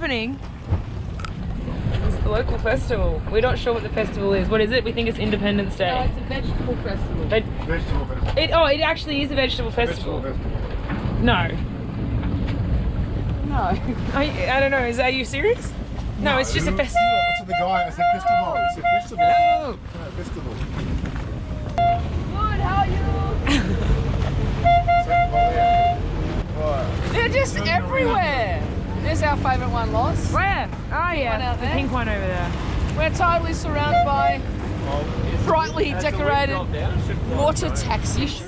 happening? It's the local festival. We're not sure what the festival is. What is it? We think it's Independence Day. No, it's a vegetable festival. Vegetable festival. Oh, it actually is a vegetable festival. Vegetable festival. No. No. I don't know. Are you serious? No, it's just a festival. That's what the guy said. Festival. He said festival. Oh. Festival. Good, how are you? They're just everywhere. There's our favourite one, Loz. Where? Oh yeah, out the there. pink one over there. We're totally surrounded by brightly decorated water taxis.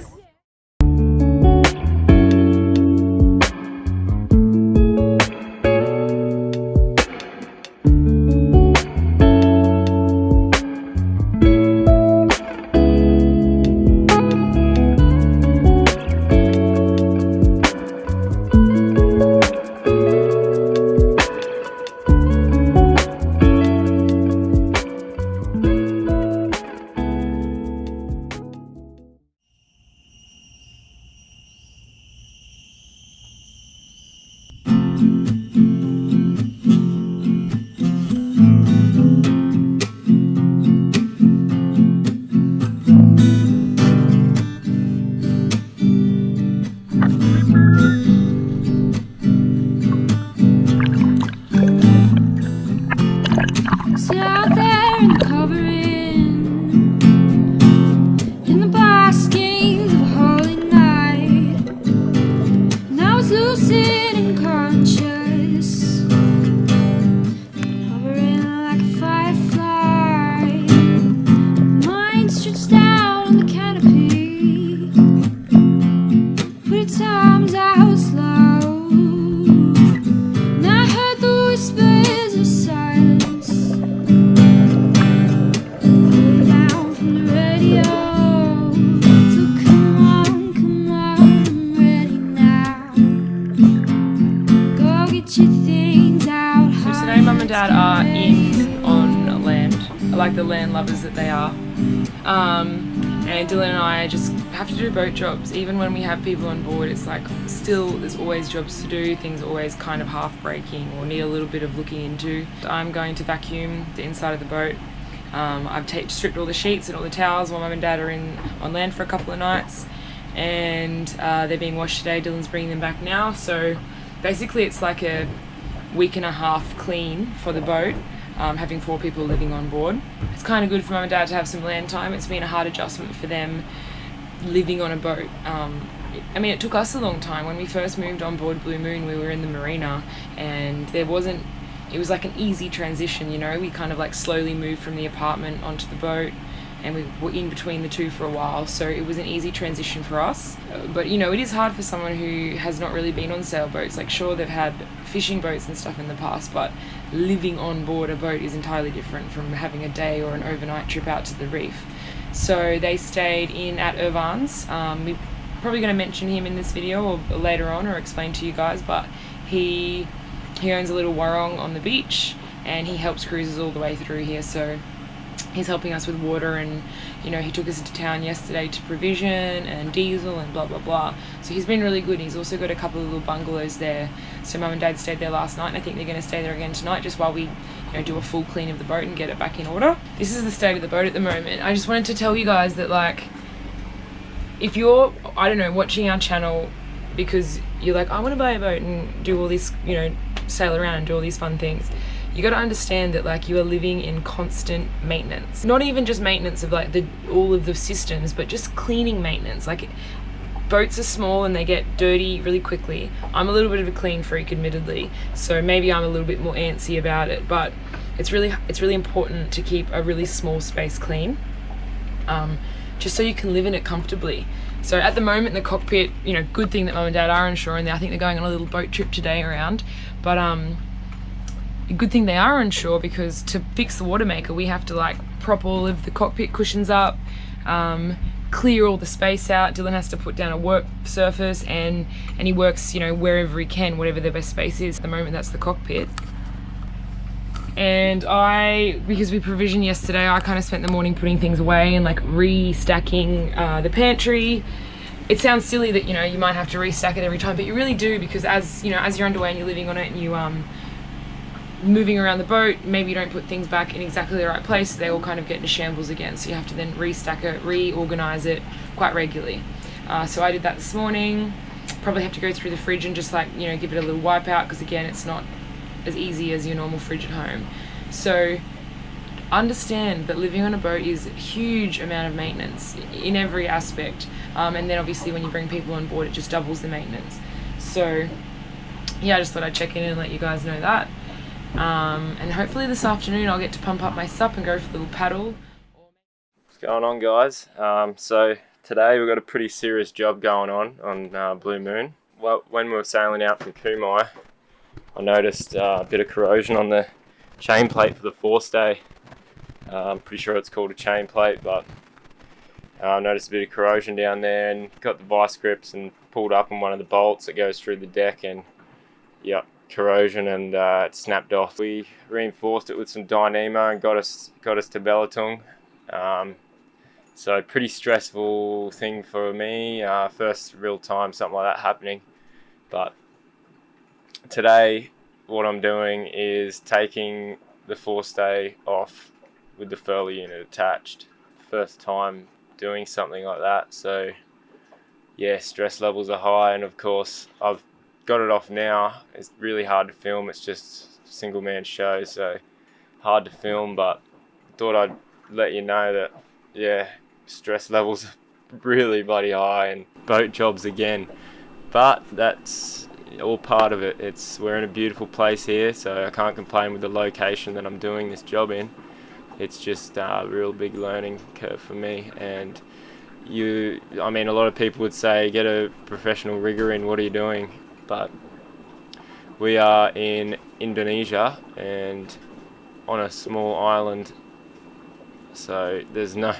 Dad are in on land, like the land lovers that they are, and Dylan and I just have to do boat jobs. Even when we have people on board, it's like still there's always jobs to do, things are always kind of half breaking or need a little bit of looking into. I'm going to vacuum the inside of the boat. I've stripped all the sheets and all the towels while Mum and Dad are on land for a couple of nights, and they're being washed today. Dylan's bringing them back now, so basically it's like a week and a half clean for the boat, having 4 people living on board. It's kind of good for Mum and Dad to have some land time. It's been a hard adjustment for them living on a boat. I mean, it took us a long time. When we first moved on board Blue Moon, we were in the marina, and it was like an easy transition, you know. We kind of like slowly moved from the apartment onto the boat, and we were in between the two for a while, so it was an easy transition for us. But you know, it is hard for someone who has not really been on sailboats. Like, sure, they've had fishing boats and stuff in the past, but living on board a boat is entirely different from having a day or an overnight trip out to the reef. So they stayed in at Irvine's. We're probably going to mention him in this video or later on, or explain to you guys, but he owns a little warong on the beach, and he helps cruises all the way through here. So he's helping us with water, and you know, he took us into town yesterday to provision and diesel and blah blah blah. So he's been really good. He's also got a couple of little bungalows there, so Mum and Dad stayed there last night, and I think they're going to stay there again tonight, just while we, you know, do a full clean of the boat and get it back in order. This is the state of the boat at the moment. I just wanted to tell you guys that, like, if you're, I don't know, watching our channel because you're like, I want to buy a boat and do all this, you know, sail around and do all these fun things, you got to understand that, like, you are living in constant maintenance. Not even just maintenance of like all of the systems, but just cleaning maintenance. Like, boats are small and they get dirty really quickly. I'm a little bit of a clean freak, admittedly, so maybe I'm a little bit more antsy about it, but it's really important to keep a really small space clean, just so you can live in it comfortably. So at the moment in the cockpit, you know, good thing that Mum and Dad are insured, and I think they're going on a little boat trip today around, but good thing they are unsure, because to fix the water maker we have to like prop all of the cockpit cushions up, clear all the space out. Dylan has to put down a work surface, and he works, you know, wherever he can, whatever the best space is. At the moment that's the cockpit. And because we provisioned yesterday, I kind of spent the morning putting things away and like restacking the pantry. It sounds silly that, you know, you might have to restack it every time, but you really do, because as you know, as you're underway and you're living on it, and you moving around the boat, maybe you don't put things back in exactly the right place, so they all kind of get into shambles again, so you have to then restack it, reorganize it quite regularly. So I did that this morning. Probably have to go through the fridge and just, like, you know, give it a little wipe out, because again, it's not as easy as your normal fridge at home. So understand that living on a boat is a huge amount of maintenance in every aspect, and then obviously when you bring people on board, it just doubles the maintenance. So yeah, I just thought I'd check in and let you guys know that, and hopefully this afternoon I'll get to pump up my sup and go for the little paddle. What's going on, guys? So today we've got a pretty serious job going on Blue Moon. Well, when we were sailing out from Kumai, I noticed a bit of corrosion on the chain plate for the Forestay. I'm pretty sure it's called a chain plate, but I noticed a bit of corrosion down there, and got the vice grips and pulled up on one of the bolts that goes through the deck, and yep, corrosion, and it snapped off. We reinforced it with some Dyneema and got us to Belatung. So pretty stressful thing for me, first real time something like that happening. But today what I'm doing is taking the Forestay off with the furler unit attached. First time doing something like that, so yeah, stress levels are high, and of course I've got it off now. It's really hard to film, it's just a single man show, so hard to film, but thought I'd let you know that yeah, stress levels are really bloody high, and boat jobs again, but that's all part of it. We're in a beautiful place here, so I can't complain with the location that I'm doing this job in. It's just a real big learning curve for me, and I mean, a lot of people would say get a professional rigger in, what are you doing? But we are in Indonesia and on a small island, so there's no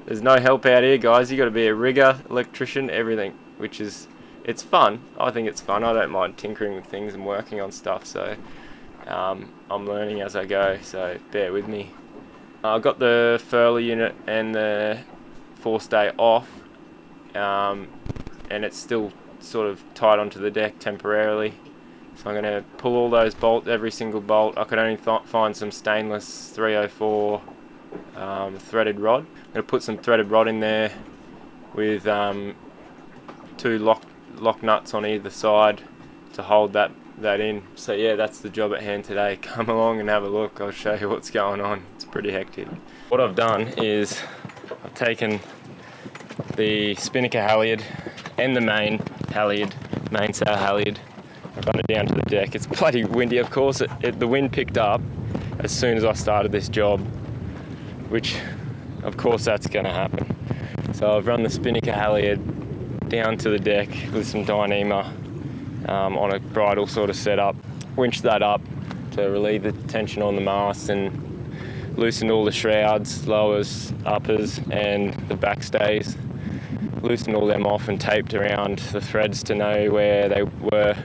help out here, guys. You got to be a rigger, electrician, everything, which is, it's fun. I think it's fun. I don't mind tinkering with things and working on stuff, so I'm learning as I go, so bear with me. I've got the furler unit and the Forestay off, and it's still sort of tied onto the deck temporarily. So I'm going to pull all those bolts, every single bolt. I could only find some stainless 304 threaded rod. I'm going to put some threaded rod in there with two lock nuts on either side to hold that in. So yeah, that's the job at hand today. Come along and have a look. I'll show you what's going on. It's pretty hectic. What I've done is I've taken the spinnaker halyard and the mainsail halyard. I've run it down to the deck. It's bloody windy, of course. The wind picked up as soon as I started this job, which of course that's going to happen. So I've run the spinnaker halyard down to the deck with some Dyneema on a bridle sort of setup, winched that up to relieve the tension on the mast, and loosened all the shrouds, lowers, uppers, and the backstays. Loosened all them off and taped around the threads to know where they were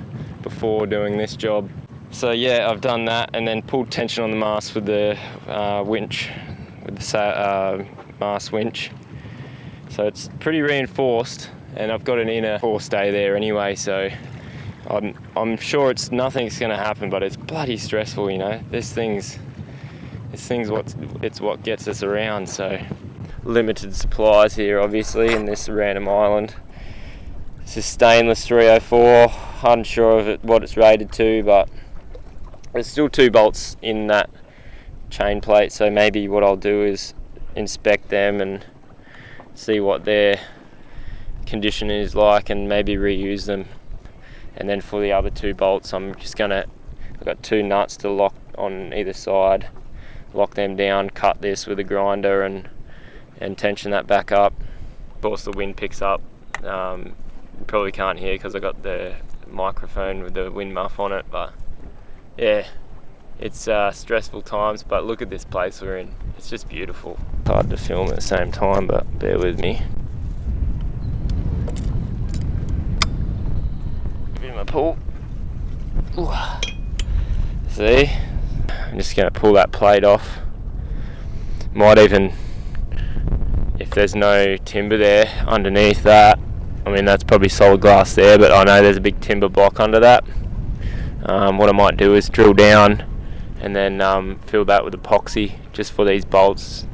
before doing this job. So yeah, I've done that, and then pulled tension on the mast with the winch, with the mast winch. So it's pretty reinforced, and I've got an inner Forestay there anyway, so I'm sure nothing's going to happen, but it's bloody stressful, you know. This thing's what gets us around. So limited supplies here, obviously, in this random island. This is stainless 304. Unsure of what it's rated to, but there's still 2 bolts in that chain plate. So maybe what I'll do is inspect them and see what their condition is like, and maybe reuse them. And then for the other 2 bolts, I've got 2 nuts to lock on either side, lock them down, cut this with a grinder, and tension that back up. Of course the wind picks up, you probably can't hear because I got the microphone with the wind muff on it, but yeah, it's stressful times, but look at this place we're in. It's just beautiful. It's hard to film at the same time, but bear with me. My pull. Ooh. See, I'm just going to pull that plate off. Might even, if there's no timber there underneath that, I mean that's probably solid glass there, but I know there's a big timber block under that. What I might do is drill down and then fill that with epoxy just for these bolts.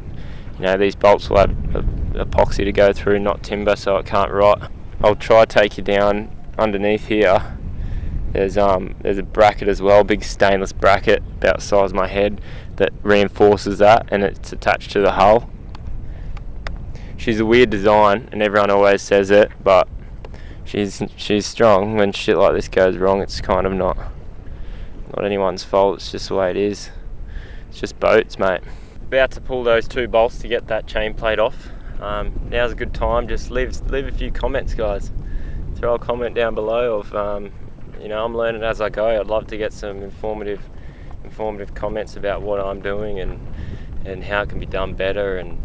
You know, these bolts will have epoxy to go through, not timber, so it can't rot. I'll try to take you down underneath here. There's a bracket as well, big stainless bracket about the size of my head that reinforces that, and it's attached to the hull. She's a weird design and everyone always says it, but she's strong. When shit like this goes wrong, it's kind of not anyone's fault, it's just the way it is. It's just boats, mate. About to pull those 2 bolts to get that chain plate off. Now's a good time. Just leave a few comments, guys. Throw a comment down below of you know, I'm learning as I go. I'd love to get some informative comments about what I'm doing and how it can be done better. And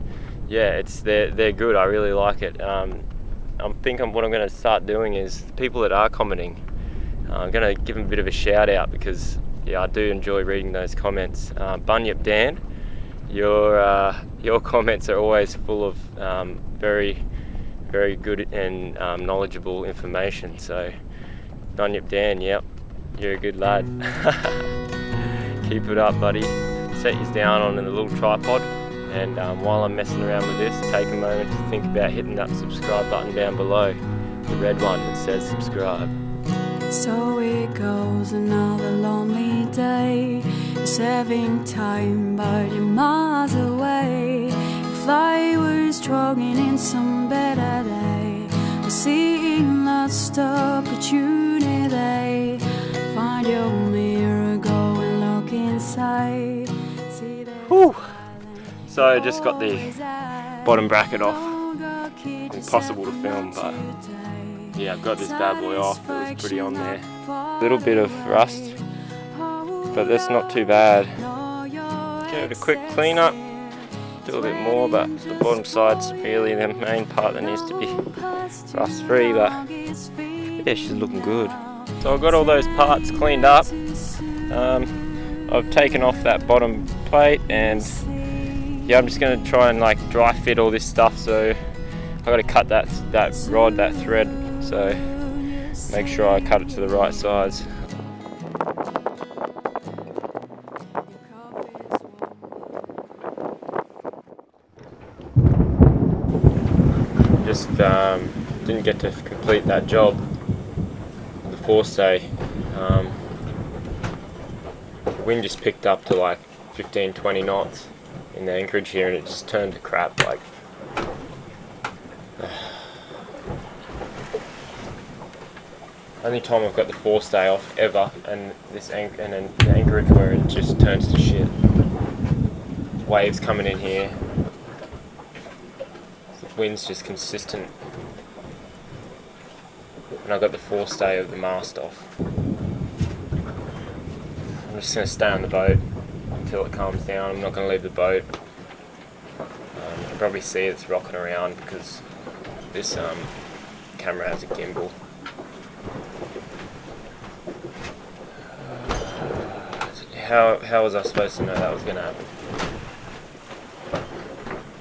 yeah, they're good. I really like it. What I'm going to start doing is the people that are commenting, I'm going to give them a bit of a shout out, because yeah, I do enjoy reading those comments. Bunyip Dan, your comments are always full of very good and knowledgeable information. So Bunyip Dan, yep, you're a good lad. Keep it up, buddy. Set yours down on a little tripod, and while I'm messing around with this, take a moment to think about hitting that subscribe button down below, the red one that says subscribe. So it goes, another lonely day. It's having time, but you're miles away. If I were struggling in some better day, or seeing lost opportunity, find your mirror, go and look inside. Whew. So I just got the bottom bracket off. Impossible to film, but yeah, I've got this bad boy off. It was pretty on there. A little bit of rust, but that's not too bad. Give it a quick clean up, do a bit more, but the bottom side's really the main part that needs to be rust free, but yeah, she's looking good. So I've got all those parts cleaned up. I've taken off that bottom plate, and yeah, I'm just going to try and like dry fit all this stuff. So I've got to cut that rod, that thread, so make sure I cut it to the right size. Just didn't get to complete that job with the Forestay. Wind just picked up to like 15-20 knots in the anchorage here, and it just turned to crap. Like only time I've got the Forestay off ever, and then the anchorage where it just turns to shit. Waves coming in here. The wind's just consistent. And I've got the Forestay of the mast off. I'm just going to stay on the boat until it calms down. I'm not going to leave the boat. You can probably see it's rocking around because this camera has a gimbal. How was I supposed to know that was going to happen?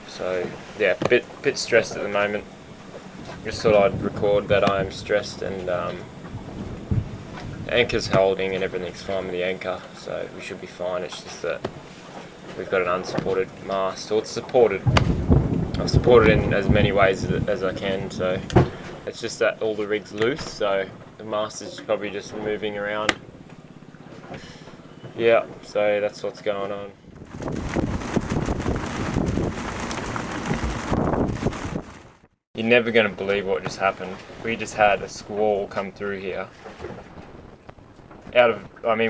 So yeah, bit stressed at the moment. Just thought I'd record that I'm stressed, and the anchor's holding and everything's fine with the anchor, so we should be fine. It's just that we've got an unsupported mast, or it's supported. I've supported in as many ways as I can, so it's just that all the rig's loose, so the mast is probably just moving around. Yeah, so that's what's going on. You're never going to believe what just happened. We just had a squall come through here.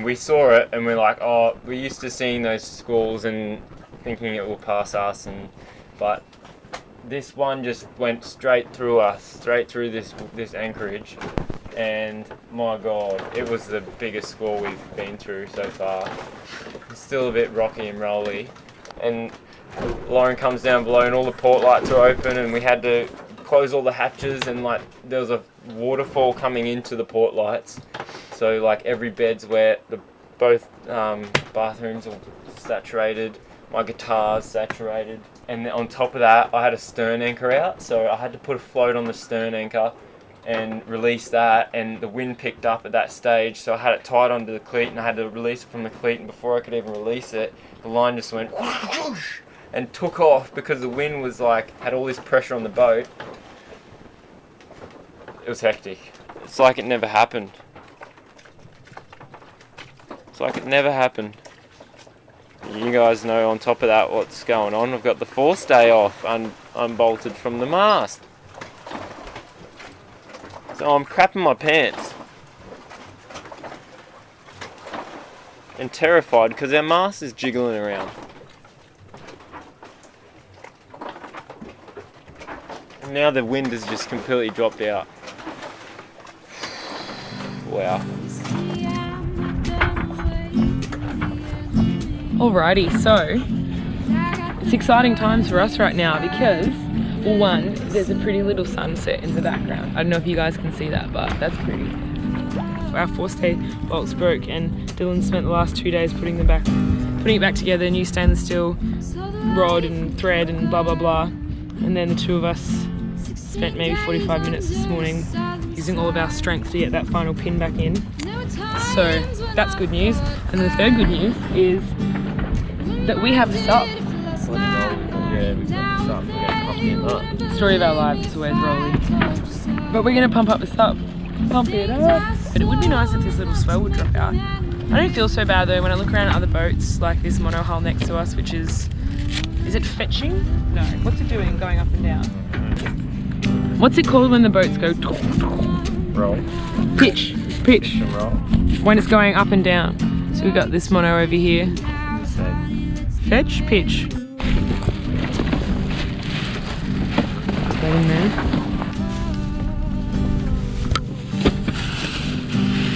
We saw it and we're like, oh, we're used to seeing those squalls and thinking it will pass us, but this one just went straight through us, straight through this anchorage, and my god, it was the biggest squall we've been through so far. It's still a bit rocky and rolly, and Lauren comes down below and all the port lights are open, and we had to close all the hatches, and like there was a waterfall coming into the port lights, so like every bed's wet, both bathrooms are saturated, my guitar's saturated, and on top of that I had a stern anchor out, so I had to put a float on the stern anchor and released that, and the wind picked up at that stage, so I had it tied onto the cleat and I had to release it from the cleat, and before I could even release it, the line just went whoosh, and took off because the wind was like, had all this pressure on the boat. It was hectic. It's like it never happened. It's like it never happened. You guys know on top of that what's going on. I've got the forestay off, unbolted from the mast. So I'm crapping my pants. And terrified because our mast is jiggling around. And now the wind has just completely dropped out. Wow. Alrighty, so it's exciting times for us right now because, well, one, there's a pretty little sunset in the background. I don't know if you guys can see that, but that's pretty. Our Forestay bolts broke, and Dylan spent the last 2 days putting it back together, new stainless steel rod and thread and blah blah blah. And then the two of us spent maybe 45 minutes this morning using all of our strength to get that final pin back in. So that's good news. And the third good news is that we have the sub. Yeah, we've got the sub. We're going to pump in that. Story of our lives is always rolling. But we're going to pump up the sub. Pump it up. But it would be nice if this little swell would drop out. I don't feel so bad though when I look around at other boats like this monohull next to us, which is it fetching? No. What's it doing going up and down? What's it called when the boats go? Roll. Pitch. Pitch. And roll. When it's going up and down. So we've got this mono over here. Fetch, pitch. Get in there.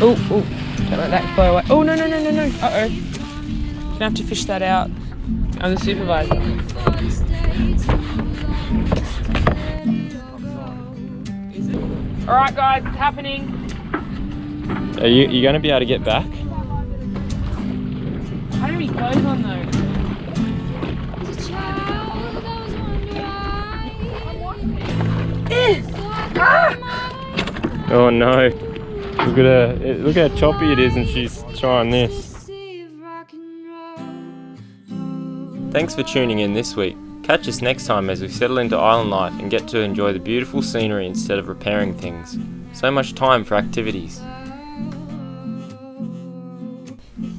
Oh, don't let that fly away. Oh, no. Uh-oh. Gonna have to fish that out. I'm the supervisor. Alright guys, it's happening. Are you going to be able to get back? I don't have any clothes on though. Oh no. Look how choppy it is, and she's trying this. Thanks for tuning in this week. Catch us next time as we settle into island life and get to enjoy the beautiful scenery instead of repairing things. So much time for activities.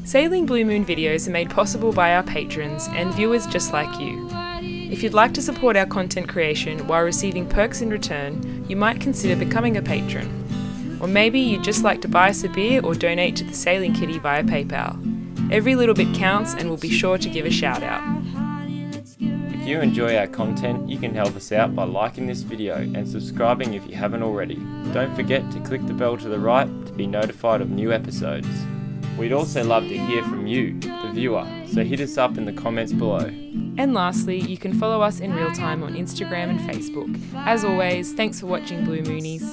Sailing Blue Moon videos are made possible by our patrons and viewers just like you. If you'd like to support our content creation while receiving perks in return, you might consider becoming a patron. Or maybe you'd just like to buy us a beer or donate to the Sailing Kitty via PayPal. Every little bit counts, and we'll be sure to give a shout out. If you enjoy our content, you can help us out by liking this video and subscribing if you haven't already. Don't forget to click the bell to the right to be notified of new episodes. We'd also love to hear from you, the viewer, so hit us up in the comments below. And lastly, you can follow us in real time on Instagram and Facebook. As always, thanks for watching Blue Moonies.